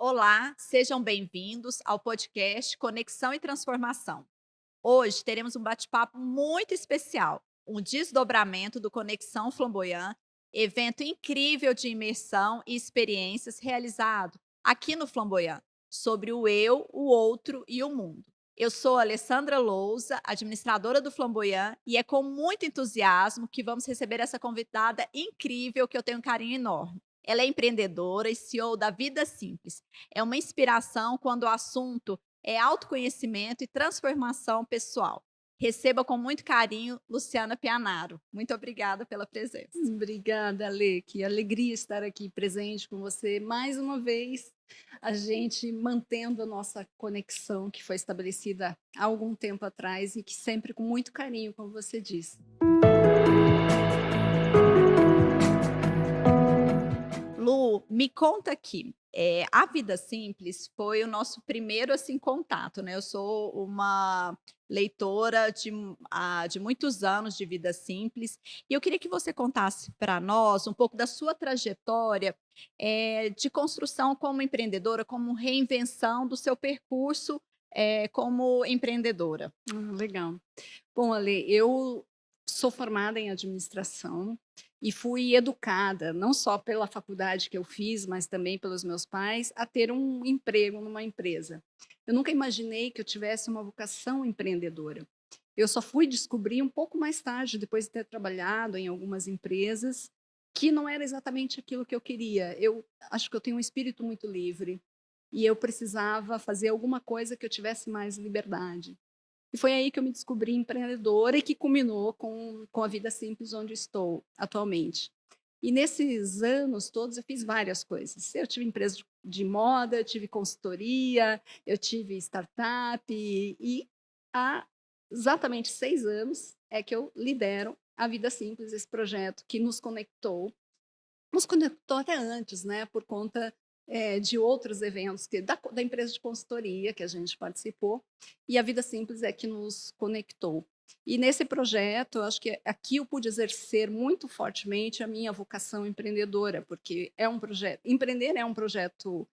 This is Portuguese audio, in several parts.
Olá, sejam bem-vindos ao podcast Conexão e Transformação. Hoje teremos um bate-papo muito especial, um desdobramento do Conexão Flamboyant, evento incrível de imersão e experiências realizado aqui no Flamboyant, sobre o eu, o outro e o mundo. Eu sou a Alessandra Lousa, administradora do Flamboyant, e é com muito entusiasmo que vamos receber essa convidada incrível que eu tenho um carinho enorme. Ela é empreendedora e CEO da Vida Simples. É uma inspiração quando o assunto é autoconhecimento e transformação pessoal. Receba com muito carinho Luciana Pianaro. Muito obrigada pela presença. Obrigada, Alê. Que alegria estar aqui presente com você mais uma vez, a gente mantendo a nossa conexão que foi estabelecida há algum tempo atrás e que sempre com muito carinho, como você disse. Lu, me conta aqui. A Vida Simples foi o nosso primeiro assim contato, né? Eu sou uma leitora de muitos anos de Vida Simples e eu queria que você contasse para nós um pouco da sua trajetória de construção como empreendedora, como reinvenção do seu percurso como empreendedora. Legal. Bom, Ale, eu sou formada em administração e fui educada, não só pela faculdade que eu fiz, mas também pelos meus pais, a ter um emprego numa empresa. Eu nunca imaginei que eu tivesse uma vocação empreendedora. Eu só fui descobrir um pouco mais tarde, depois de ter trabalhado em algumas empresas, que não era exatamente aquilo que eu queria. Eu acho que eu tenho um espírito muito livre e eu precisava fazer alguma coisa que eu tivesse mais liberdade. E foi aí que eu me descobri empreendedora e que culminou com a Vida Simples, onde estou atualmente. E nesses anos todos eu fiz várias coisas. Eu tive empresa de moda, eu tive consultoria, eu tive startup e há exatamente 6 anos é que eu lidero a Vida Simples, esse projeto que nos conectou até antes, né, por conta, de outros eventos que da empresa de consultoria que a gente participou, e a Vida Simples é que nos conectou. E nesse projeto, eu acho que aqui eu pude exercer muito fortemente a minha vocação empreendedora, porque é um projeto empreender é um projeto,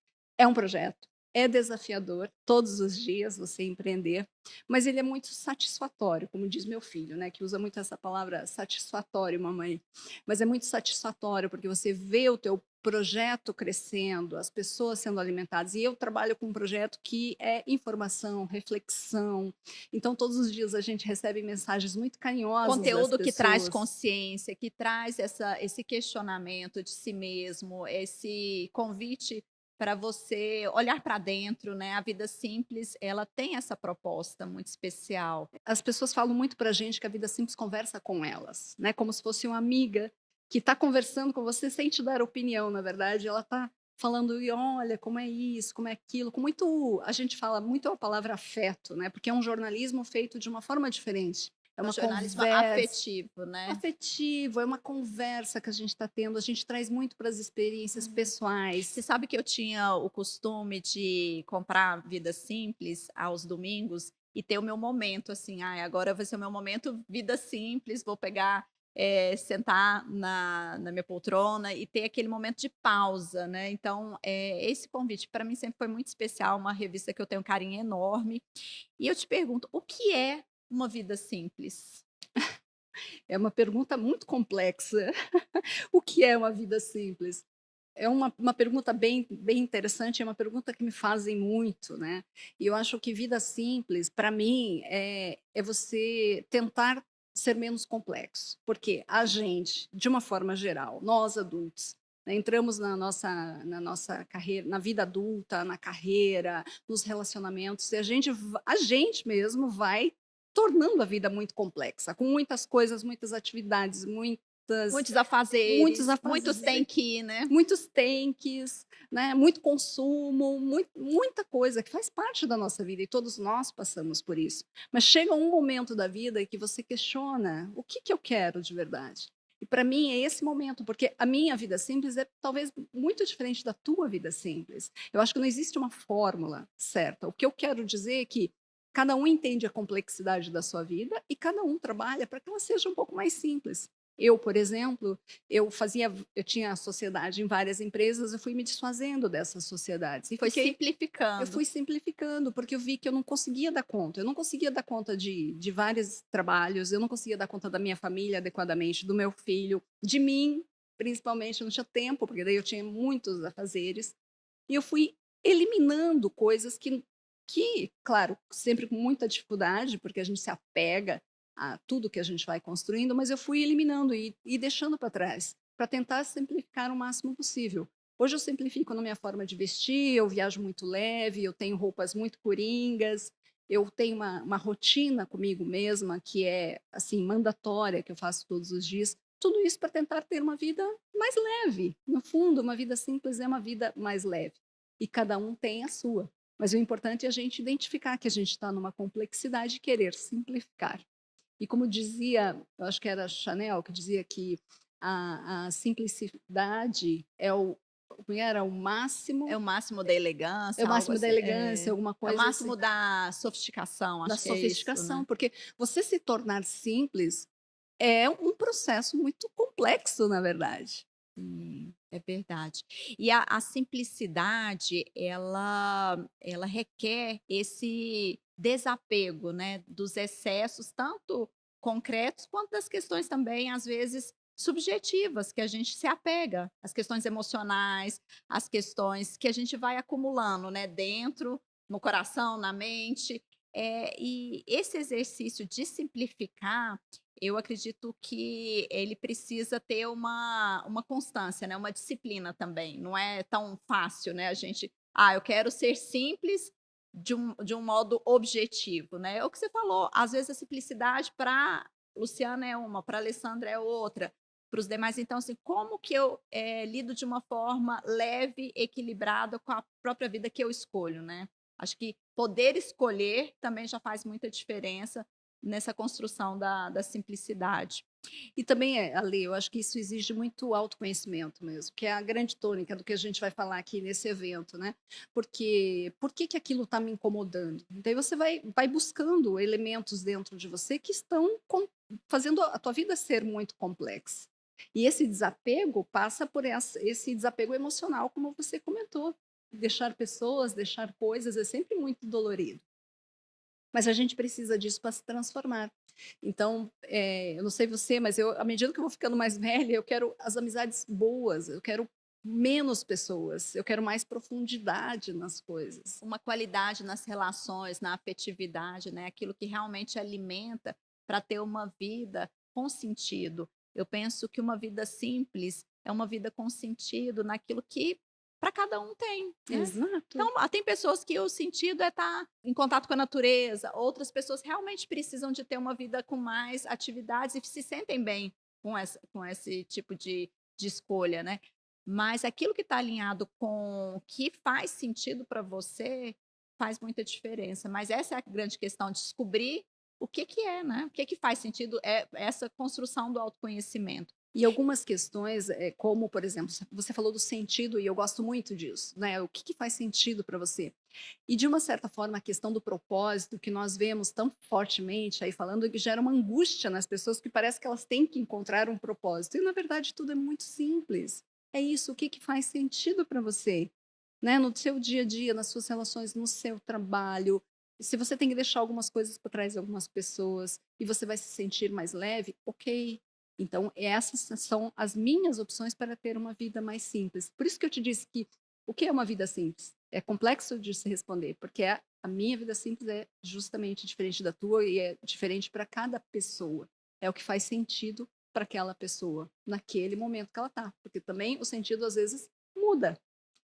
é desafiador, todos os dias você empreender, mas ele é muito satisfatório, como diz meu filho, né, que usa muito essa palavra "satisfatório, mamãe". Mas é muito satisfatório, porque você vê o teu projeto crescendo, as pessoas sendo alimentadas. E eu trabalho com um projeto que é informação, reflexão. Então, todos os dias a gente recebe mensagens muito carinhosas das Conteúdo que traz pessoas. consciência, que traz esse questionamento de si mesmo, esse convite para você olhar para dentro, né. A Vida Simples, ela tem essa proposta muito especial. As pessoas falam muito pra gente que a vida simples conversa com elas, né, como se fosse uma amiga que está conversando com você sem te dar opinião, na verdade, ela está falando: "E olha, como é isso, como é aquilo", com muito a gente fala muito a palavra afeto, né, porque é um jornalismo feito de uma forma diferente. É É um uma jornalismo conversa afetivo, né. afetivo, é uma conversa que a gente está tendo, a gente traz muito para as experiências Você pessoais. sabe que eu tinha o costume de comprar Vida Simples aos domingos e ter o meu momento, assim: "Ai, agora vai ser o meu momento Vida Simples, vou pegar, sentar na minha poltrona e ter aquele momento de pausa", né. Então, esse convite para mim sempre foi muito especial, uma revista que eu tenho um carinho enorme. E eu te pergunto, o que é uma vida simples? É uma pergunta muito complexa. O que é uma vida simples? É uma pergunta bem interessante, é uma pergunta que me fazem muito, né. E eu acho que vida simples, para mim, é você tentar ser menos complexo, porque a gente, de uma forma geral, nós adultos, né, entramos na nossa carreira, na vida adulta, na carreira, nos relacionamentos, e a gente mesmo vai tornando a vida muito complexa, com muitas coisas, muitas atividades, Muitos muitos afazeres, muitos têm afazeres, que ir, né. muitos tanques, né, muito consumo, muita coisa que faz parte da nossa vida e todos nós passamos por isso. Mas chega um momento da vida que você questiona: "O que que eu quero de verdade?". E para mim é esse momento, porque a minha vida simples é talvez muito diferente da tua vida simples. Eu acho que não existe uma fórmula certa. O que eu quero dizer é que cada um entende a complexidade da sua vida e cada um trabalha para que ela seja um pouco mais simples. Eu, por exemplo, eu tinha sociedade em várias empresas, eu fui me desfazendo dessas sociedades e Foi eu simplificando. fui simplificando, porque eu vi que eu não conseguia dar conta. Eu não conseguia dar conta de vários trabalhos, eu não conseguia dar conta da minha família adequadamente, do meu filho, de mim, principalmente. Eu não tinha tempo, porque daí eu tinha muitos afazeres. E eu fui eliminando coisas claro, sempre com muita dificuldade, porque a gente se apega a tudo que a gente vai construindo, mas eu fui eliminando e deixando para trás, para tentar simplificar o máximo possível. Hoje eu simplifico na minha forma de vestir, eu viajo muito leve, eu tenho roupas muito coringas, eu tenho uma rotina comigo mesma que é assim mandatória, que eu faço todos os dias. Tudo isso para tentar ter uma vida mais leve. No fundo, uma vida simples é uma vida mais leve. E cada um tem a sua. Mas o importante é a gente identificar que a gente está numa complexidade e querer simplificar. E como dizia, eu acho que era Chanel, que dizia que a simplicidade como era É o máximo da é o elegância, algo máximo da assim. elegância, alguma É o coisa assim, máximo da sofisticação, da acho que é isso, sofisticação, né? porque você se tornar simples é um processo muito complexo, na verdade. Sim, é verdade. E a simplicidade, ela requer esse desapego, né, dos excessos, tanto concretos quanto das questões também, às vezes, subjetivas, que a gente se apega, as questões emocionais, as questões que a gente vai acumulando, né, dentro, no coração, na mente. E esse exercício de simplificar, eu acredito que ele precisa ter uma constância, né, uma disciplina também, não é tão fácil, né, a gente: "Ah, eu quero ser simples de um modo objetivo", né. É o que você falou, às vezes a simplicidade para Luciana é uma, para Alessandra é outra, para os demais então, assim, como que eu, lido de uma forma leve, equilibrada com a própria vida que eu escolho, né. Acho que poder escolher também já faz muita diferença nessa construção da simplicidade. E também, Ale, eu acho que isso exige muito autoconhecimento mesmo, que é a grande tônica do que a gente vai falar aqui nesse evento, né? Porque por que que aquilo está me incomodando? Daí você vai buscando elementos dentro de você que estão fazendo a tua vida ser muito complexa. E esse desapego passa por esse desapego emocional, como você comentou. Deixar pessoas, deixar coisas é sempre muito dolorido. Mas a gente precisa disso para se transformar. Então, eu não sei você, mas eu, à medida que eu vou ficando mais velha, eu quero as amizades boas, eu quero menos pessoas, eu quero mais profundidade nas coisas. Uma qualidade nas relações, na afetividade, né, aquilo que realmente alimenta para ter uma vida com sentido. Eu penso que uma vida simples é uma vida com sentido naquilo que para cada um tem, né. Exato. Então, tem pessoas que o sentido é estar em contato com a natureza, outras pessoas realmente precisam de ter uma vida com mais atividades e se sentem bem com esse tipo de escolha, né. Mas aquilo que está alinhado com o que faz sentido para você, faz muita diferença. Mas essa é a grande questão, descobrir o que que é, né, o que que faz sentido, é essa construção do autoconhecimento. E algumas questões, como, por exemplo, você falou do sentido, e eu gosto muito disso, né? O que que faz sentido para você? E de uma certa forma, a questão do propósito, que nós vemos tão fortemente aí falando, que gera uma angústia nas pessoas, que parece que elas têm que encontrar um propósito. E na verdade tudo é muito simples. É isso, o que que faz sentido para você, né? No seu dia a dia, nas suas relações, no seu trabalho. Se você tem que deixar algumas coisas para trás, algumas pessoas, e você vai se sentir mais leve, ok. Então, essas são as minhas opções para ter uma vida mais simples. Por isso que eu te disse que o que é uma vida simples? É complexo de se responder, porque a minha vida simples é justamente diferente da tua e é diferente para cada pessoa. É o que faz sentido para aquela pessoa, naquele momento que ela está. Porque também o sentido, às vezes, muda.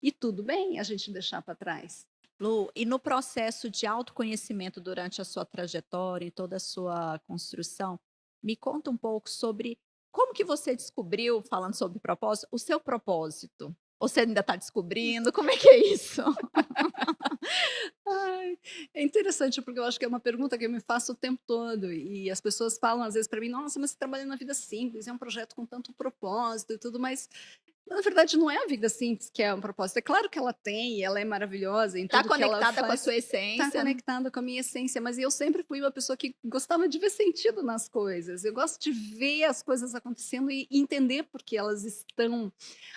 E tudo bem a gente deixar para trás. Lu, e no processo de autoconhecimento durante a sua trajetória e toda a sua construção, me conta um pouco sobre como que você descobriu, falando sobre propósito, o seu propósito? Ou você ainda está descobrindo? Como é que é isso? Ai, é interessante, porque eu acho que é uma pergunta que eu me faço o tempo todo, e as pessoas falam às vezes para mim: "Nossa, mas você trabalha na vida simples, é um projeto com tanto propósito e tudo", mas Na verdade, não é a vida simples que é um propósito. É claro que ela tem, ela é maravilhosa em Tá tudo que ela conectada com a faz, sua está essência, né. conectada com a minha essência, mas eu sempre fui uma pessoa que gostava de ver sentido nas coisas. Eu gosto de ver as coisas acontecendo e entender por que elas estão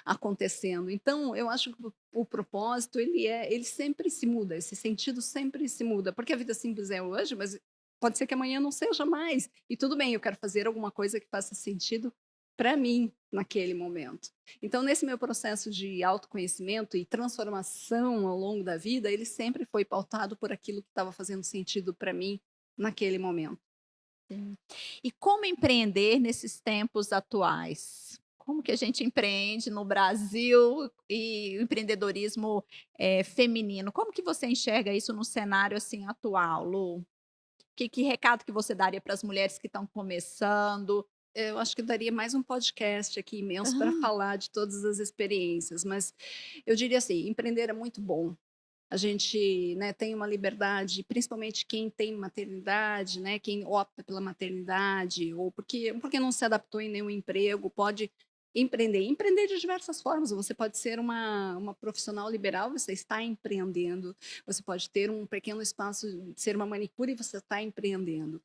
acontecendo. Então, eu acho que o propósito, ele sempre se muda, esse sentido sempre se muda, porque a vida simples é hoje, mas pode ser que amanhã não seja mais. E tudo bem, eu quero fazer alguma coisa que faça sentido para mim naquele momento. Então, nesse meu processo de autoconhecimento e transformação ao longo da vida, ele sempre foi pautado por aquilo que estava fazendo sentido para mim naquele momento. Sim. E como empreender nesses tempos atuais? Como que a gente empreende no Brasil e o empreendedorismo, feminino? Como que você enxerga isso no cenário, assim, atual, Lu? Que recado que você daria para as mulheres que estão começando? Eu acho que daria mais um podcast aqui imenso para Ah, falar de todas as experiências, mas eu diria assim, empreender é muito bom. A gente, né, tem uma liberdade, principalmente quem tem maternidade, né, quem opta pela maternidade ou porque não se adaptou em nenhum emprego, pode empreender. Empreender de diversas formas, você pode ser uma profissional liberal, você está empreendendo, você pode ter um pequeno espaço, ser uma manicure e você está empreendendo.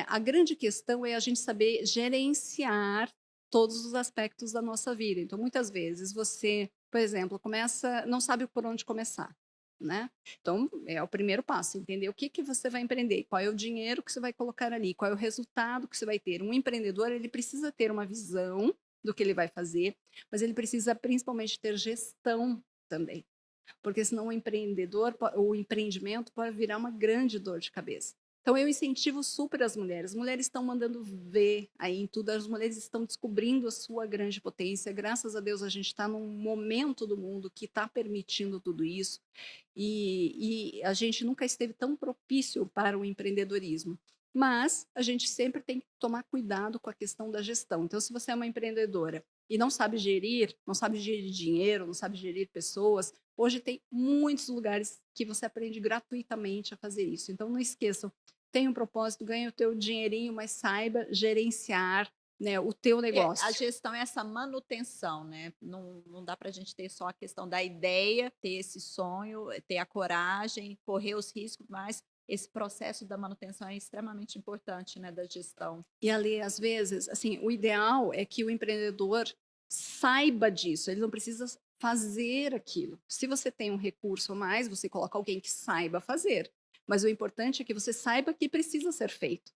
A grande questão é a gente saber gerenciar todos os aspectos da nossa vida. Então, muitas vezes você, por exemplo, começa, não sabe por onde começar, né? Então, é o primeiro passo, entender o que que você vai empreender, qual é o dinheiro que você vai colocar ali, qual é o resultado que você vai ter. Um empreendedor, ele precisa ter uma visão do que ele vai fazer, mas ele precisa principalmente ter gestão também, porque senão o empreendimento pode virar uma grande dor de cabeça. Então eu incentivo super as mulheres estão mandando ver aí em tudo, as mulheres estão descobrindo a sua grande potência, graças a Deus a gente está num momento do mundo que está permitindo tudo isso, e a gente nunca esteve tão propício para o empreendedorismo. Mas a gente sempre tem que tomar cuidado com a questão da gestão. Então, se você é uma empreendedora e não sabe gerir, não sabe gerir dinheiro, não sabe gerir pessoas, hoje tem muitos lugares que você aprende gratuitamente a fazer isso. Então não esqueçam, tem um propósito, ganha o teu dinheirinho, mas saiba gerenciar, né, o teu a negócio. gestão é essa manutenção, né, não dá para a gente ter só a questão da ideia, ter esse sonho, ter a coragem, correr os riscos, mas esse processo da manutenção é extremamente importante, né, da gestão. E ali, às vezes, assim, o ideal é que o empreendedor saiba disso, ele não precisa fazer aquilo. Se você tem um recurso a mais, você coloca alguém que saiba fazer. Mas o importante é que você saiba que precisa ser feito.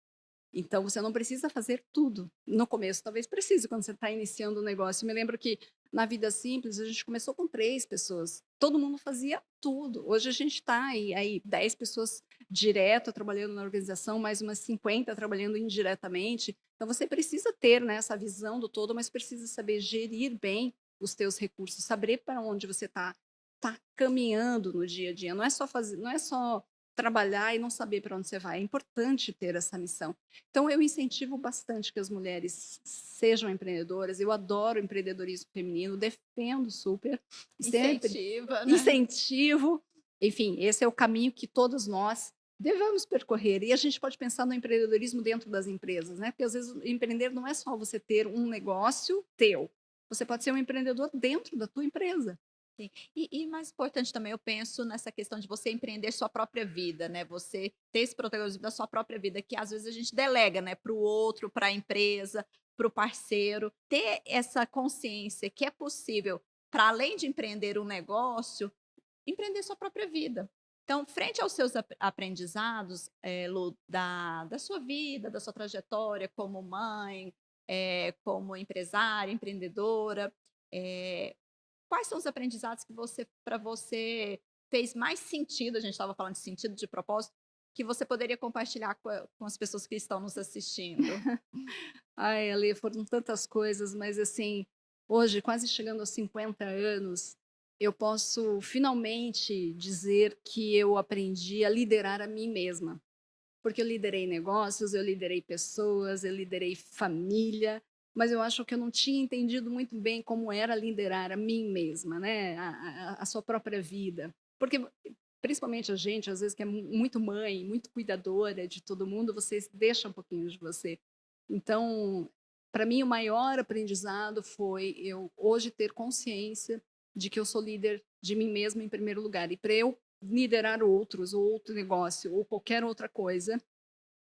Então você não precisa fazer tudo. No começo talvez precise, quando você está iniciando um negócio. Eu me lembro que na vida simples a gente começou com 3 pessoas. Todo mundo fazia tudo. Hoje a gente está aí 10 pessoas direto trabalhando na organização, mais umas 50 trabalhando indiretamente. Então você precisa ter, né, essa visão do todo, mas precisa saber gerir bem os teus recursos, saber para onde você tá caminhando no dia a dia. Não é só fazer, não é só trabalhar e não saber para onde você vai. É importante ter essa missão. Então, eu incentivo bastante que as mulheres sejam empreendedoras. Eu adoro o empreendedorismo feminino, defendo super, e sempre Incentiva, né. incentivo. Enfim, esse é o caminho que todos nós devemos percorrer. E a gente pode pensar no empreendedorismo dentro das empresas, né? Porque às vezes empreender não é só você ter um negócio teu. Você pode ser um empreendedor dentro da tua empresa. Sim. E mais importante também, eu penso nessa questão de você empreender sua própria vida, né, você ter esse protagonismo da sua própria vida, que às vezes a gente delega, né, para o outro, para a empresa, para o parceiro. Ter essa consciência que é possível, para além de empreender um negócio, empreender sua própria vida. Então, frente aos seus aprendizados, Lu, da sua vida, da sua trajetória como mãe, como empresária, empreendedora, eh quais são os aprendizados que você para você fez mais sentido, a gente estava falando de sentido, de propósito, que você poderia compartilhar com as pessoas que estão nos assistindo? Ai, Ale, foram tantas coisas, mas assim, hoje, quase chegando aos 50 anos, eu posso finalmente dizer que eu aprendi a liderar a mim mesma. Porque eu liderei negócios, eu liderei pessoas, eu liderei família, mas eu acho que eu não tinha entendido muito bem como era liderar a mim mesma, né? A sua própria vida. Porque, principalmente a gente, às vezes, que é muito mãe, muito cuidadora de todo mundo, você deixa um pouquinho de você. Então, para mim, o maior aprendizado foi eu hoje ter consciência de que eu sou líder de mim mesma em primeiro lugar. E para eu liderar outros, ou outro negócio, ou qualquer outra coisa,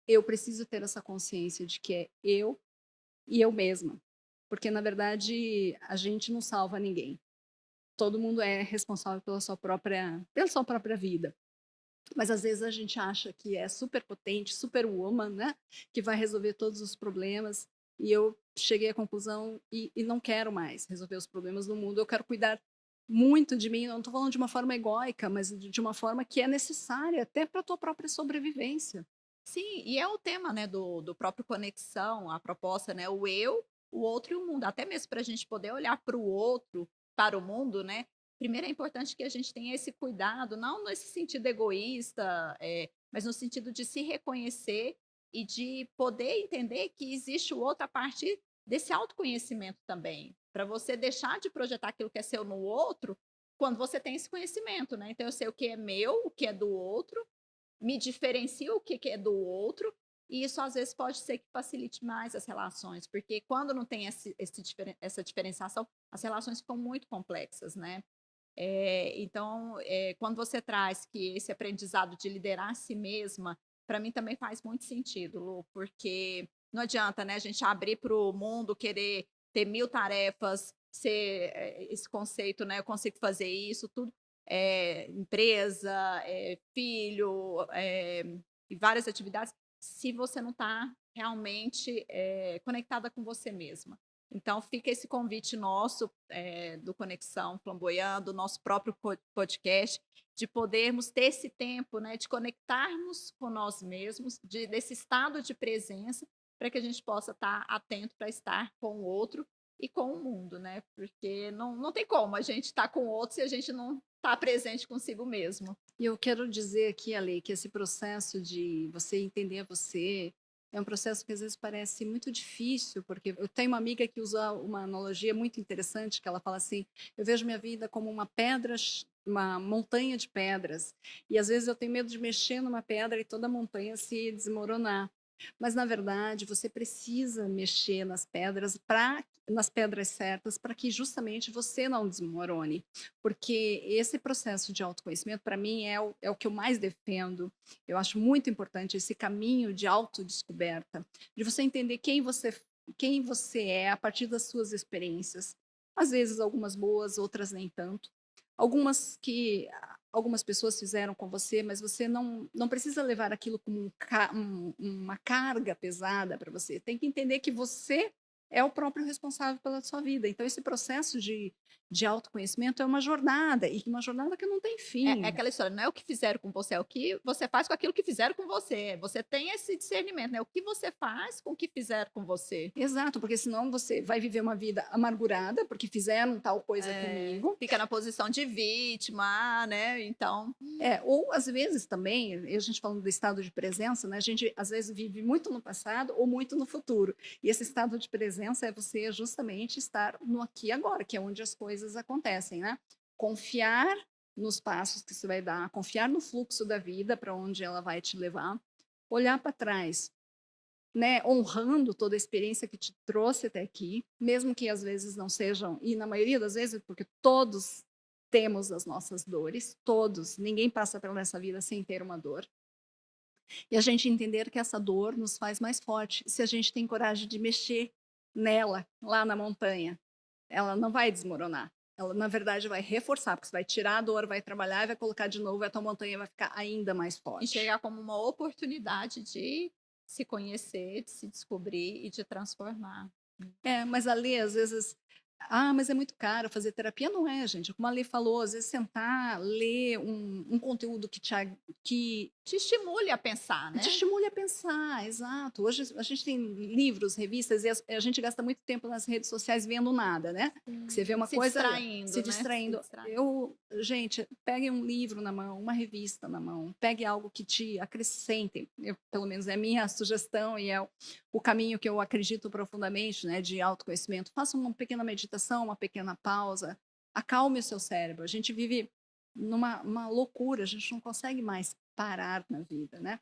eu preciso ter essa consciência de que é eu e eu mesma. Porque, na verdade, a gente não salva ninguém. Todo mundo é responsável pela sua própria vida. Mas às vezes a gente acha que é super potente, super woman, né? Que vai resolver todos os problemas. E eu cheguei à conclusão e não quero mais resolver os problemas do mundo. Eu quero cuidar muito de mim. Não estou falando de uma forma egóica, mas de uma forma que é necessária até para a tua própria sobrevivência. Sim, e é o tema, né, do próprio conexão, a proposta, né, o eu, o outro e o mundo. Até mesmo para a gente poder olhar para o outro, para o mundo, né, primeiro é importante que a gente tenha esse cuidado, não nesse sentido egoísta, mas no sentido de se reconhecer e de poder entender que existe o outro a partir desse autoconhecimento também, para você deixar de projetar aquilo que é seu no outro, quando você tem esse conhecimento, né. Então eu sei o que é meu, o que é do outro, me diferencia o que que é do outro, e isso às vezes pode ser que facilite mais as relações, porque quando não tem essa diferenciação, as relações ficam muito complexas, né. Então, quando você traz que esse aprendizado de liderar a si mesma, para mim também faz muito sentido, Lu, porque não adianta, né, a gente abrir para o mundo, querer ter 1000 tarefas, ser, esse conceito, né, eu consigo fazer isso, tudo, empresa, filho, e várias atividades, se você não está realmente, conectada com você mesma. Então fica esse convite nosso, do Conexão Flamboyant, do nosso próprio podcast, de podermos ter esse tempo, né, de conectarmos com nós mesmos, desse estado de presença, para que a gente possa estar atento para estar com o outro e com o mundo, né? Porque não tem como a gente estar com o outro se a gente não está presente consigo mesmo. E eu quero dizer aqui, Ale, que esse processo de você entender você é um processo que às vezes parece muito difícil, porque eu tenho uma amiga que usa uma analogia muito interessante, que ela fala assim: eu vejo minha vida como uma pedra, uma montanha de pedras, e às vezes eu tenho medo de mexer numa pedra e toda a montanha se desmoronar. Mas na verdade, você precisa mexer nas pedras certas para que justamente você não desmorone. Porque esse processo de autoconhecimento, para mim, é o que eu mais defendo. Eu acho muito importante esse caminho de autodescoberta, de você entender quem você é a partir das suas experiências. Às vezes, algumas boas, outras nem tanto. Algumas pessoas fizeram com você, mas você não precisa levar aquilo como uma carga pesada para você. Tem que entender que você é o próprio responsável pela sua vida. Então, esse processo de autoconhecimento é uma jornada, e uma jornada que não tem É fim. aquela história, não é o que fizeram com você, é o que você faz com aquilo que fizeram com você. Você tem esse discernimento, né, o que você faz com o que fizeram com você. Exato, porque senão você vai viver uma vida amargurada, porque fizeram tal coisa comigo. Fica na posição de vítima, né, então Ou às vezes também, a gente falando do estado de presença, né, a gente às vezes vive muito no passado ou muito no futuro. E esse estado de presença é você justamente estar no aqui e agora, que é onde as coisas acontecem, né? Confiar nos passos que você vai dar, confiar no fluxo da vida para onde ela vai te levar, olhar para trás, né, honrando toda a experiência que te trouxe até aqui, mesmo que às vezes não sejam, e na maioria das vezes, porque todos temos as nossas dores, todos, ninguém passa pela nossa vida sem ter uma dor. E a gente entender que essa dor nos faz mais forte, se a gente tem coragem de mexer nela, lá na montanha. Ela não vai desmoronar. Ela, na verdade, vai reforçar, porque você vai tirar a dor, vai trabalhar e vai colocar de novo, e a tua montanha vai ficar ainda mais forte. enxergar como uma oportunidade de se conhecer, de se descobrir e de transformar. Mas ali, às vezes, mas é muito caro fazer terapia. Não é, gente. Como a Lê falou, às vezes sentar, ler um conteúdo que Te estimule a pensar, te né. estimule a pensar, exato. Hoje a gente tem livros, revistas, e a gente gasta muito tempo nas redes sociais vendo nada, né? Que você vê uma Se coisa se distraindo, né, se distraindo. distraindo. Gente, pegue um livro na mão, uma revista na mão, pegue algo que te acrescente. Pelo menos é a minha sugestão e é o caminho que eu acredito profundamente, né, de autoconhecimento. Faça uma pequena meditação, uma pequena pausa, acalme o seu cérebro. A gente vive numa loucura, a gente não consegue mais parar na vida, né?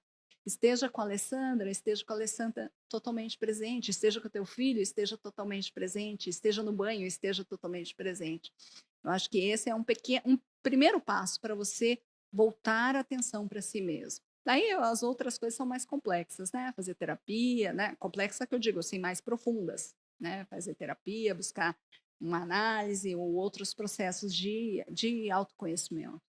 esteja com a Alessandra totalmente presente, esteja com o teu filho, esteja totalmente presente, esteja no banho, esteja totalmente presente. Eu acho que esse é um primeiro passo para você voltar a atenção para si mesmo. Daí as outras coisas são mais complexas, né? Fazer terapia, né? Complexa que eu digo assim, mais profundas, né? Fazer terapia, buscar uma análise ou outros processos de autoconhecimento.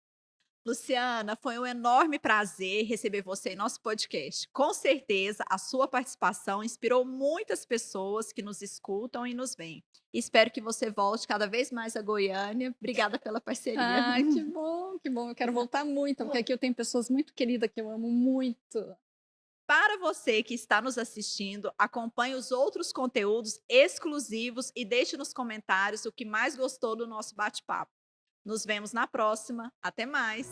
Luciana, foi um enorme prazer receber você em nosso podcast. Com certeza, a sua participação inspirou muitas pessoas que nos escutam e nos veem. Espero que você volte cada vez mais a Goiânia. Obrigada pela parceria. Ai, que bom, que bom. Eu quero voltar muito, porque aqui eu tenho pessoas muito queridas que eu amo muito. Para você que está nos assistindo, acompanhe os outros conteúdos exclusivos e deixe nos comentários o que mais gostou do nosso bate-papo. Nos vemos na próxima. Até mais!